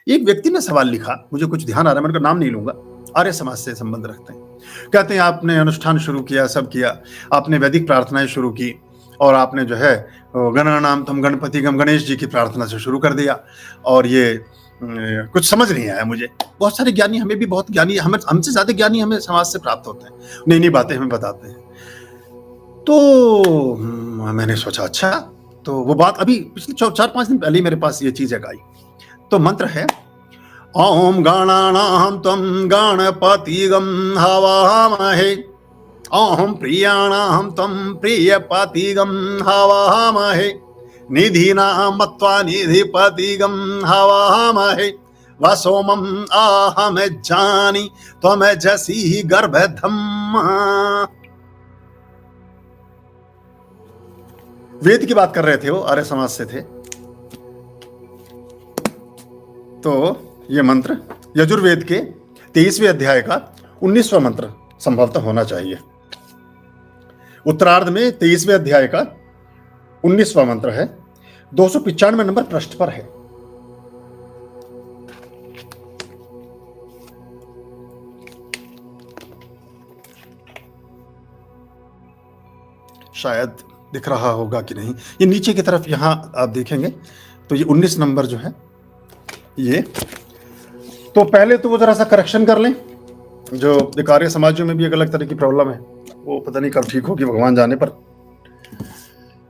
एक व्यक्ति ने सवाल लिखा, मुझे कुछ ध्यान आ रहा है, मैं उनका नाम नहीं लूंगा, आर्य समाज से संबंध रखते हैं। कहते हैं आपने अनुष्ठान शुरू किया, सब किया, आपने वैदिक प्रार्थनाएं शुरू की और आपने जो है गणानाम तम गणपति गम गणेश जी की प्रार्थना से शुरू कर दिया और ये कुछ समझ नहीं आया मुझे। बहुत सारे ज्ञानी, हमें भी बहुत ज्ञानी, हमें हमसे ज्यादा ज्ञानी हमें समाज से प्राप्त होते हैं, नई नई बातें हमें बताते हैं। तो मैंने सोचा अच्छा, तो वो बात अभी पिछले 4-5 दिन पहले ही मेरे पास ये चीज एक आई। तो मंत्र है ओम गणानां त्वं गणपतिगं हवामहे, ओम प्रियाणां त्वं प्रियपतिगं हवामहे, निधीनां मत्वा निधिपतिगं हवामहे, वसोमं आहम जानी त्वमजसि गर्भधम्मा। वेद की बात कर रहे थे, वो आर्य समाज से थे। तो ये मंत्र यजुर्वेद के 23वें अध्याय का 19वां मंत्र संभवतः होना चाहिए। उत्तरार्ध में 23वें अध्याय का 19वां मंत्र है, 295 नंबर पृष्ठ पर है। शायद दिख रहा होगा कि नहीं, ये नीचे की तरफ यहां आप देखेंगे तो ये 19 नंबर जो है ये। तो पहले तो वो जरा सा करेक्शन कर लें, जो कार्य समाजों में भी एक अलग तरह की प्रॉब्लम है, वो पता नहीं कब ठीक होगी, भगवान जाने। पर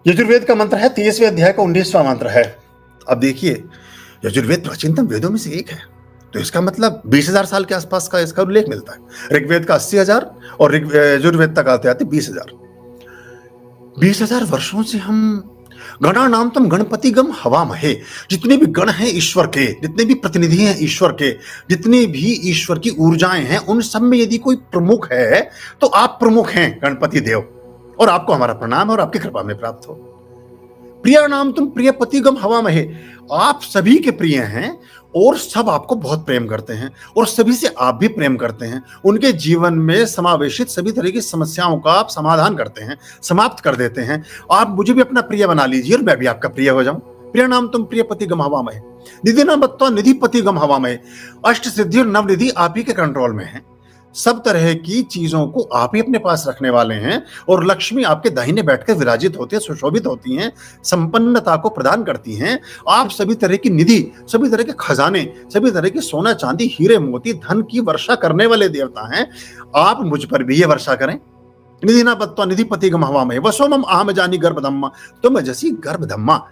यजुर्वेद का मंत्र है, 23वें अध्याय का 19वां मंत्र है। अब देखिए, यजुर्वेद प्राचीनतम वेदों में से एक है, तो इसका मतलब 20,000 साल के आसपास का इसका उल्लेख मिलता है। ऋग्वेद का 80,000 और यजुर्वेद तक आते आते 20,000। 20,000 वर्षों से हम गणानाम तम गणपति गम हवामहे, जितने भी गण हैं ईश्वर के, जितने भी प्रतिनिधि हैं ईश्वर के, जितने भी ईश्वर की ऊर्जाएं हैं, उन सब में यदि कोई प्रमुख है तो आप प्रमुख हैं गणपति देव, और आपको हमारा प्रणाम और आपकी कृपा में प्राप्त हो। प्रिया नाम तुम प्रिय पति गम हवामहे, आप सभी के प्रिय हैं और सब आपको बहुत प्रेम करते हैं और सभी से आप भी प्रेम करते हैं। उनके जीवन में समावेशित सभी तरह की समस्याओं का आप समाधान करते हैं, समाप्त कर देते हैं। आप मुझे भी अपना प्रिय बना लीजिए और मैं भी आपका प्रिय हो जाऊं। प्रिय नाम तुम प्रिय पति गम हवामहे, निधि नाम बत्वा निधि पति गम हवामहे, अष्ट सिद्धि और नवनिधि आप ही के कंट्रोल में है। सब तरह की चीजों को आप ही अपने पास रखने वाले हैं और लक्ष्मी आपके दाहिने बैठकर विराजित होती है, सुशोभित होती हैं, संपन्नता को प्रदान करती हैं। आप सभी तरह की निधि, सभी तरह के खजाने, सभी तरह के सोना चांदी हीरे मोती धन की वर्षा करने वाले देवता हैं। आप मुझ पर भी ये वर्षा करें। निधि ना बत्वा निधि पति गम हवामहे, वसोमम अहम जानी गर्भधम्मा, तुम जैसी गर्भधम्मा।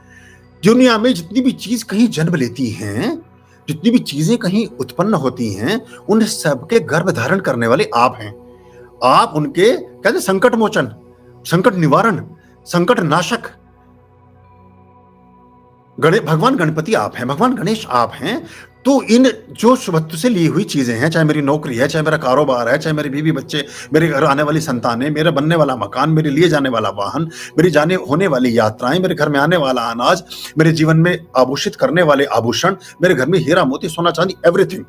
दुनिया में जितनी भी चीज कहीं जन्म लेती हैं, जितनी भी चीजें कहीं उत्पन्न होती हैं, उन सब के गर्भ धारण करने वाले आप हैं। आप उनके कहते संकट मोचन, संकट निवारण, संकट नाशक भगवान गणपति आप हैं, भगवान गणेश आप हैं। तो इन जो शुभत्व से ली हुई चीजें हैं, चाहे मेरी नौकरी है, चाहे मेरा कारोबार है, चाहे मेरे बीवी बच्चे, मेरे घर आने वाली संतानें, मेरा बनने वाला मकान, मेरे लिए जाने वाला वाहन, मेरी जाने होने वाली यात्राएं, मेरे घर में आने वाला अनाज, मेरे जीवन में आभूषित करने वाले आभूषण, मेरे घर में हीरा मोती सोना चांदी, एवरीथिंग,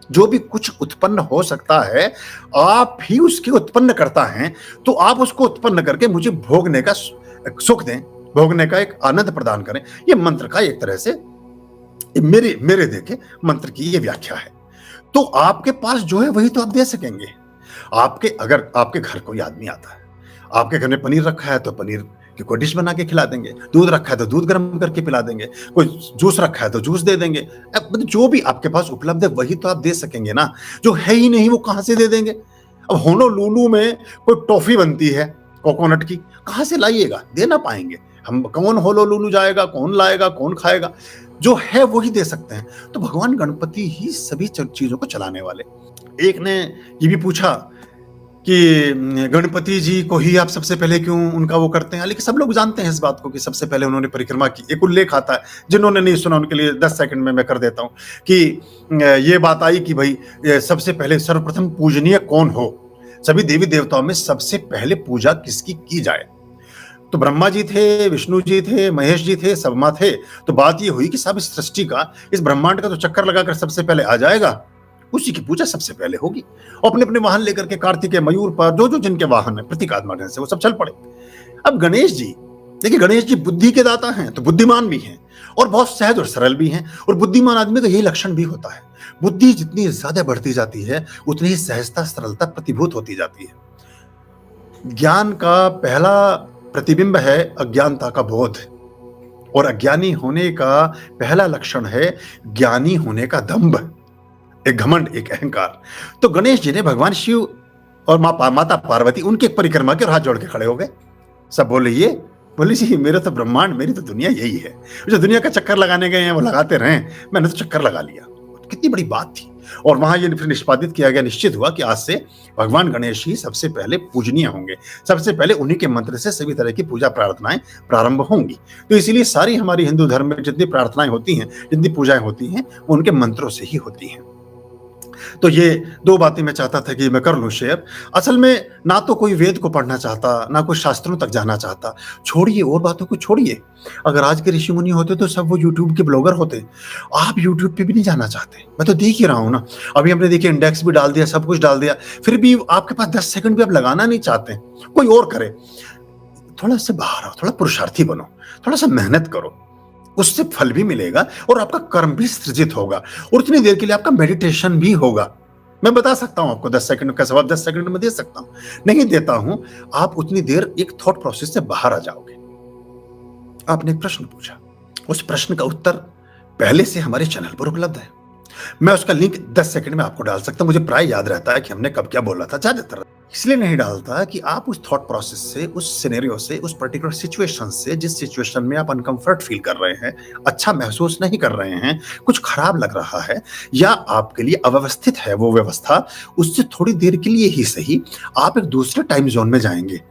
जो भी कुछ उत्पन्न हो सकता है आप ही उसके उत्पन्न करता है। तो आप उसको उत्पन्न करके मुझे भोगने का सुख दें, भोगने का एक आनंद प्रदान करें। ये मंत्र का एक तरह से मेरे देखे मंत्र की ये व्याख्या है। तो आपके पास जो है वही तो आप दे सकेंगे। अगर आपके घर कोई आदमी आता है, आपके घर में पनीर रखा है तो पनीर की कोई डिश बना के खिला देंगे, दूध रखा है तो दूध गर्म करके पिला देंगे, कोई जूस रखा है तो जूस दे देंगे। मतलब जो भी आपके पास उपलब्ध है वही तो आप दे सकेंगे ना। जो है ही नहीं वो कहां से दे देंगे। अब होनोलुलु में कोई टॉफी बनती है कोकोनट की, कहां से लाइएगा, दे ना पाएंगे हम। कौन होनोलुलु जाएगा, कौन लाएगा, कौन खाएगा। जो है वो ही दे सकते हैं। तो भगवान गणपति ही सभी चीजों को चलाने वाले। एक ने ये भी पूछा कि गणपति जी को ही आप सबसे पहले क्यों उनका वो करते हैं, लेकिन सब लोग जानते हैं इस बात को कि सबसे पहले उन्होंने परिक्रमा की। एक उल्लेख आता है, जिन्होंने नहीं सुना उनके लिए 10 सेकंड में मैं कर देता हूं कि ये बात आई कि भाई सबसे पहले सर्वप्रथम पूजनीय कौन हो, सभी देवी देवताओं में सबसे पहले पूजा किसकी की जाए। तो ब्रह्मा जी थे, विष्णु जी थे, महेश जी थे, सब मां थे। तो बात ये हुई कि सब इस सृष्टि का, इस ब्रह्मांड का तो चक्कर लगाकर सबसे पहले आ जाएगा, उसी की पूजा सबसे पहले होगी। अपने अपने वाहन लेकर के कार्तिकेय मयूर पर जो जो जिनके वाहन है प्रतीकात्मा ढंग से वो सब चल पड़े। अब गणेश जी देखिए, गणेश जी बुद्धि के दाता हैं तो बुद्धिमान भी हैं, और बहुत सहज और सरल भी हैं। और बुद्धिमान आदमी का यही लक्षण भी होता है। बुद्धि जितनी ज्यादा बढ़ती जाती है उतनी ही सहजता सरलता प्रतिभूत होती जाती है। ज्ञान का पहला प्रतिबिंब है अज्ञानता का बोध, और अज्ञानी होने का पहला लक्षण है ज्ञानी होने का दंभ, एक घमंड, एक अहंकार। तो गणेश जी ने भगवान शिव और माता पार्वती उनकी एक परिक्रमा के और हाथ जोड़ के खड़े हो गए। सब बोले ये, बोले जी मेरा तो ब्रह्मांड, मेरी तो दुनिया यही है। जो दुनिया का चक्कर लगाने गए हैं वो लगाते रहे, मैंने तो चक्कर लगा लिया। कितनी बड़ी बात थी। और वहां ये फिर निष्पादित किया गया, निश्चित हुआ कि आज से भगवान गणेश ही सबसे पहले पूजनीय होंगे, सबसे पहले उन्हीं के मंत्र से सभी तरह की पूजा प्रार्थनाएं प्रारंभ होंगी। तो इसीलिए सारी हमारी हिंदू धर्म में जितनी प्रार्थनाएं होती हैं, जितनी पूजाएं होती हैं, वो उनके मंत्रों से ही होती हैं। तो ये दो बातें मैं चाहता था कि मैं कर लूं शेयर। असल में ना तो कोई वेद को पढ़ना चाहता, ना कोई शास्त्रों तक जाना चाहता। छोड़िए और बातों को छोड़िए। अगर आज के ऋषि मुनि होते तो सब वो यूट्यूब के ब्लॉगर होते। आप यूट्यूब पे भी नहीं जाना चाहते, मैं तो देख ही रहा हूं ना। अभी हमने देखिए इंडेक्स भी डाल दिया, सब कुछ डाल दिया, फिर भी आपके पास 10 सेकंड भी आप लगाना नहीं चाहते। कोई और करे। थोड़ा सा बाहर आओ, थोड़ा पुरुषार्थी बनो, थोड़ा सा मेहनत करो, उससे फल भी मिलेगा और आपका कर्म भी सृजित होगा, और उतनी देर के लिए आपका मेडिटेशन भी होगा। मैं बता सकता हूं आपको 10 सेकंड का जवाब 10 सेकंड में दे सकता हूं, नहीं देता हूं। आप उतनी देर एक थॉट प्रोसेस से बाहर आ जाओगे। आपने एक प्रश्न पूछा, उस प्रश्न का उत्तर पहले से हमारे चैनल पर उपलब्ध है। मैं उसका लिंक 10 सेकंड में आपको डाल सकता हूं। मुझे प्राय याद रहता है कि हमने कब क्या बोला था, ज्यादातर इसलिए नहीं डालता कि आप उस थॉट प्रोसेस से, उस सिनेरियो से, उस पर्टिकुलर सिचुएशन से, जिस सिचुएशन में आप अनकंफर्ट फील कर रहे हैं, अच्छा महसूस नहीं कर रहे हैं, कुछ खराब लग रहा है, या आपके लिए अव्यवस्थित है वो व्यवस्था, उससे थोड़ी देर के लिए ही सही आप एक दूसरे टाइम जोन में जाएंगे।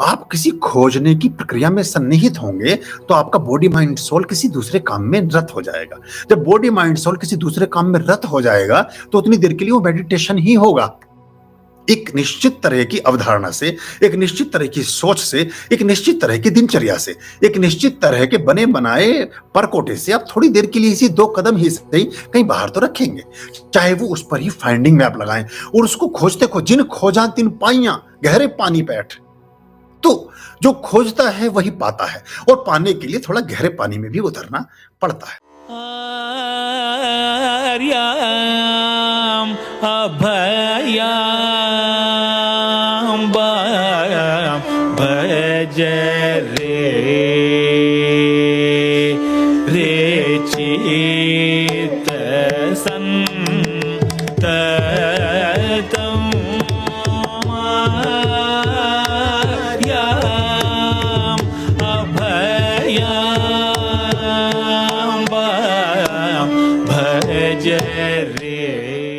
आप किसी खोजने की प्रक्रिया में सन्निहित होंगे तो आपका बॉडी माइंड सोल किसी दूसरे काम में रत हो जाएगा। जब बॉडी माइंड सोल किसी दूसरे काम में रत हो जाएगा तो उतनी देर के लिए वो मेडिटेशन ही होगा। एक निश्चित तरह की अवधारणा से, एक निश्चित तरह की सोच से, एक निश्चित तरह की दिनचर्या से, एक निश्चित तरह के बने बनाए परकोटे से आप थोड़ी देर के लिए इसी 2 कदम ही सही कहीं बाहर तो रखेंगे। चाहे वो उस पर ही फाइंडिंग में आप लगाएं और उसको खोजते जिन खोजा तिन पाइयां गहरे पानी बैठ। तो जो खोजता है वही पाता है, और पाने के लिए थोड़ा गहरे पानी में भी उतरना पड़ता है। आर्याम अभयाम भज रे चित संततम भज रे।